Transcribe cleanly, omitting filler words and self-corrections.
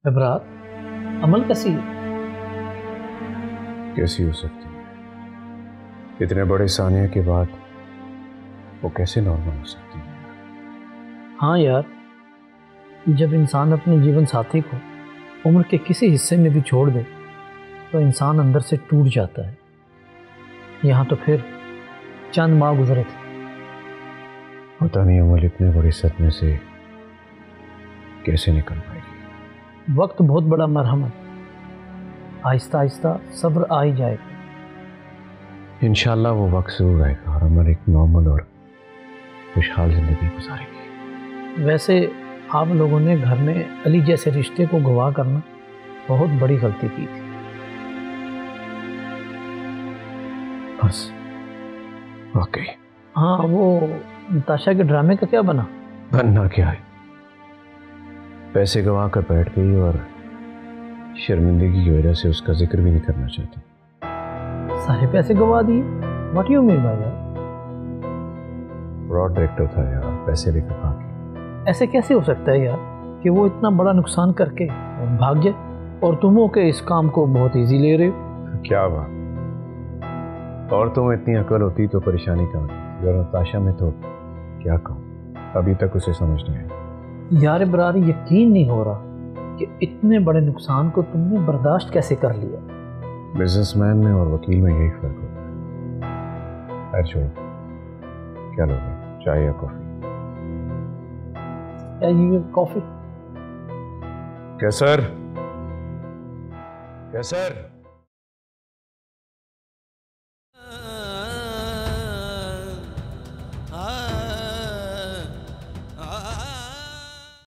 घबराहट अमल कैसी है? कैसी हो सकती है? इतने बड़े सानिया के बाद वो कैसे नॉर्मल हो सकती है? हाँ यार, जब इंसान अपने जीवन साथी को उम्र के किसी हिस्से में भी छोड़ दे तो इंसान अंदर से टूट जाता है। यहाँ तो फिर चंद माह गुजरे थे। पता नहीं अमल इतने बड़े सदमे से कैसे निकल पाएगी। वक्त बहुत बड़ा मरहम है, आहिस्ता आहिस्ता सब्र आ ही जाएगा। इंशाल्लाह वो वक्त जरूर आएगा और अमल एक नॉर्मल और खुशहाल जिंदगी गुजारेगी। वैसे आप लोगों ने घर में अली जैसे रिश्ते को गवाह करना बहुत बड़ी गलती की थी। बस वाकई। हाँ, वो नताशा के ड्रामे का क्या बना? बनना क्या है, पैसे गवा कर बैठ गई और शर्मिंदगी की वजह से उसका जिक्र भी नहीं करना चाहती। सारे पैसे गवा दिए? What you mean by that? Fraud director था यार, पैसे लेकर भाग गया। ऐसे कैसे हो सकता है यार कि वो इतना बड़ा नुकसान करके और भाग जाए और तुम हो के इस काम को बहुत इजी ले रहे हो? क्या बात, और तुम्हें इतनी अकल होती तो परेशानी कहाँ थी? और नताशा में तो क्या कहूँ, अभी तक उसे समझ नहीं आया। यार बरारी, यकीन नहीं हो रहा कि इतने बड़े नुकसान को तुमने बर्दाश्त कैसे कर लिया। बिजनेसमैन में और वकील में यही फर्क होता है। खैर छोड़ो, क्या लोगे, चाय या कॉफी? कॉफी। कैसर, कैसर।